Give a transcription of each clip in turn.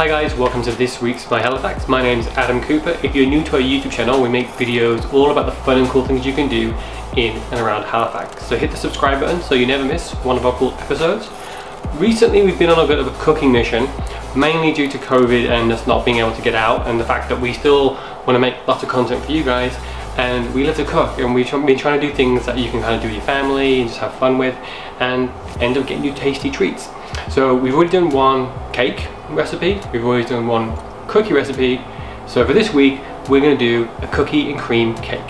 Hi guys, welcome to this week's My Halifax. My name is Adam Cooper. If you're new to our YouTube channel, we make videos all about the fun and cool things you can do in and around Halifax. So hit the subscribe button so you never miss one of our cool episodes. Recently we've been on a bit of a cooking mission, mainly due to COVID and us not being able to get out, and the fact that we still want to make lots of content for you guys. And we love to cook, and we've been trying to do things that you can kind of do with your family and just have fun with and end up getting you tasty treats. So we've already done one cake recipe, we've already done one cookie recipe. So for this week, we're going to do a cookie and cream cake.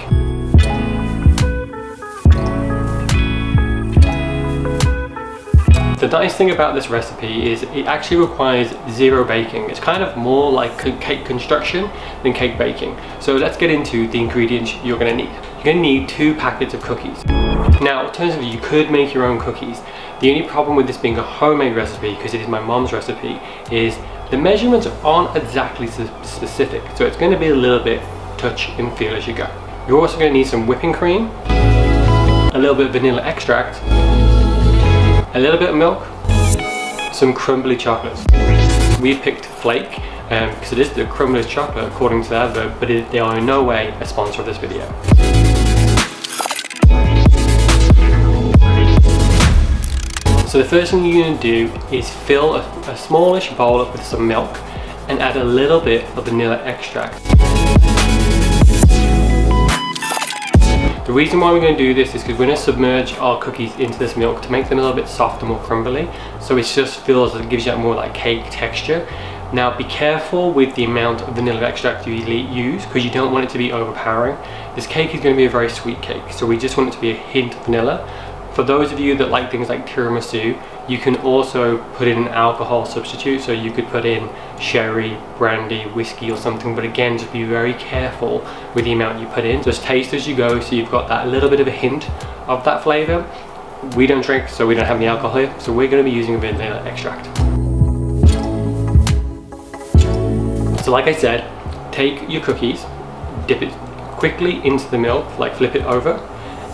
The nice thing about this recipe is it actually requires zero baking. It's kind of more like cake construction than cake baking. So let's get into the ingredients you're going to need. You're going to need 2 packets of cookies. Now, alternatively, you could make your own cookies. The only problem with this being a homemade recipe, because it is my mom's recipe, is the measurements aren't exactly specific. So it's going to be a little bit touch and feel as you go. You're also going to need some whipping cream, a little bit of vanilla extract, a little bit of milk, some crumbly chocolates. We picked Flake because it is the crumbliest chocolate according to the advert, but they are in no way a sponsor of this video. So the first thing you're going to do is fill a smallish bowl up with some milk and add a little bit of vanilla extract. The reason why we're going to do this is because we're going to submerge our cookies into this milk to make them a little bit softer, more crumbly. So it just feels like it gives you that more like cake texture. Now be careful with the amount of vanilla extract you use, because you don't want it to be overpowering. This cake is going to be a very sweet cake, so we just want it to be a hint of vanilla. For those of you that like things like tiramisu, you can also put in an alcohol substitute, so you could put in sherry, brandy, whiskey or something, but again, just be very careful with the amount you put in. Just taste as you go, so you've got that little bit of a hint of that flavour. We don't drink, so we don't have any alcohol here, so we're going to be using a vanilla extract. So like I said, take your cookies, dip it quickly into the milk, like flip it over,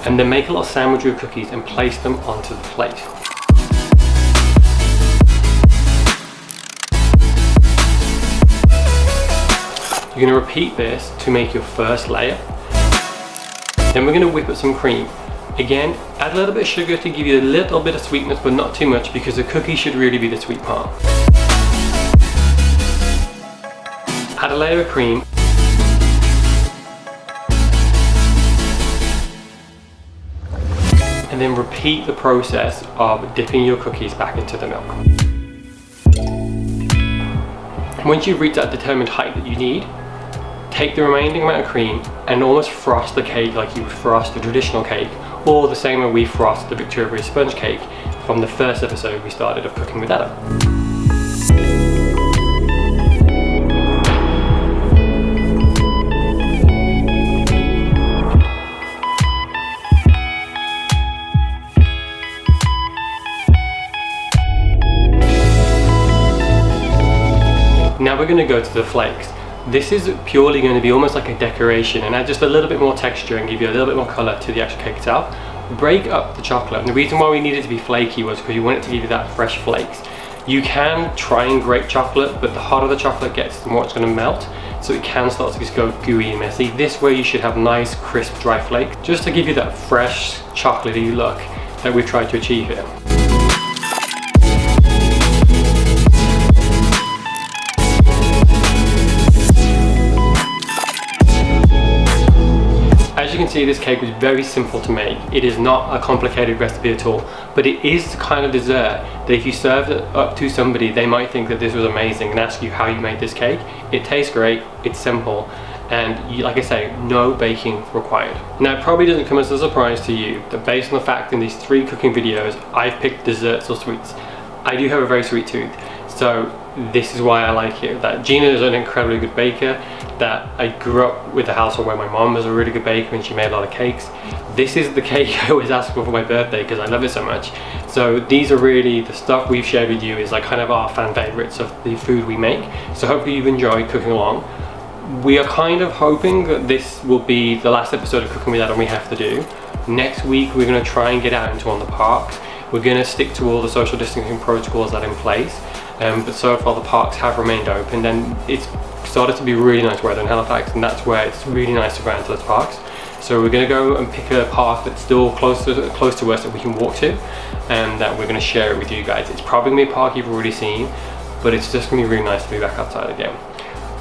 and then make a little sandwich with your cookies and place them onto the plate. You're going to repeat this to make your first layer. Then we're going to whip up some cream. Again, add a little bit of sugar to give you a little bit of sweetness, but not too much, because the cookie should really be the sweet part. Add a layer of cream. And then repeat the process of dipping your cookies back into the milk. Once you've reached that determined height that you need, take the remaining amount of cream and almost frost the cake like you would frost a traditional cake, or the same way we frost the Victoria sponge cake from the first episode we started of Cooking with Adam. Now we're going to go to the flakes. This is purely going to be almost like a decoration and add just a little bit more texture and give you a little bit more colour to the actual cake itself. Break up the chocolate, and the reason why we need it to be flaky was because you want it to give you that fresh flakes. You can try and grate chocolate, but the hotter the chocolate gets, the more it's going to melt, so it can start to just go gooey and messy. This way you should have nice, crisp, dry flakes, just to give you that fresh, chocolatey look that we've tried to achieve here. As you can see, this cake was very simple to make. It is not a complicated recipe at all, but it is the kind of dessert that if you serve it up to somebody, they might think that this was amazing and ask you how you made this cake. It tastes great, it's simple, and like I say, no baking required. Now, it probably doesn't come as a surprise to you that based on the fact in these 3 cooking videos, I've picked desserts or sweets. I do have a very sweet tooth, so this is why I like it. That Gina is an incredibly good baker, that I grew up with a household where my mom was a really good baker and she made a lot of cakes. This is the cake I always ask for my birthday because I love it so much. So these are really the stuff we've shared with you, is like kind of our fan favorites of the food we make. So hopefully you've enjoyed cooking along. We are kind of hoping that this will be the last episode of Cooking with Adam we have to do. Next week we're going to try and get out into one of the parks. We're going to stick to all the social distancing protocols that are in place, but so far the parks have remained open, and it's started to be really nice weather in Halifax, and that's where it's really nice to go into those parks. So we're going to go and pick a park that's still close to us that we can walk to, and that we're going to share it with you guys. It's probably going to be a park you've already seen, but it's just going to be really nice to be back outside again.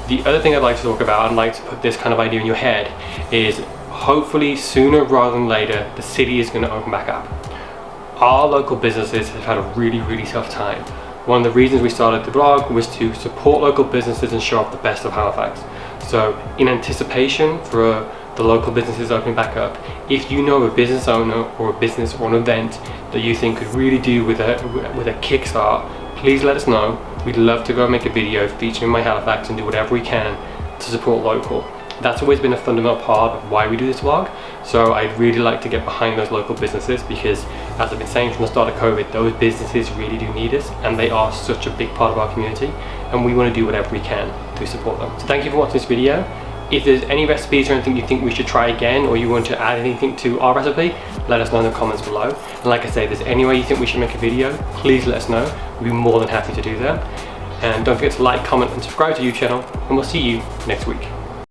The other thing I'd like to talk about, I'd like to put this kind of idea in your head, is hopefully sooner rather than later, the city is going to open back up. Our local businesses have had a really tough time. One of the reasons we started the blog was to support local businesses and show off the best of Halifax. So in anticipation for the local businesses opening back up, if you know a business owner or a business or an event that you think could really do with a kickstart, please let us know. We'd love to go make a video featuring my Halifax and do whatever we can to support local. That's always been a fundamental part of why we do this vlog. So I'd really like to get behind those local businesses, because as I've been saying from the start of COVID, those businesses really do need us, and they are such a big part of our community, and we want to do whatever we can to support them. So thank you for watching this video. If there's any recipes or anything you think we should try again, or you want to add anything to our recipe, let us know in the comments below. And like I say, if there's any way you think we should make a video, please let us know. We'll be more than happy to do that. And don't forget to like, comment and subscribe to the YouTube channel, and we'll see you next week.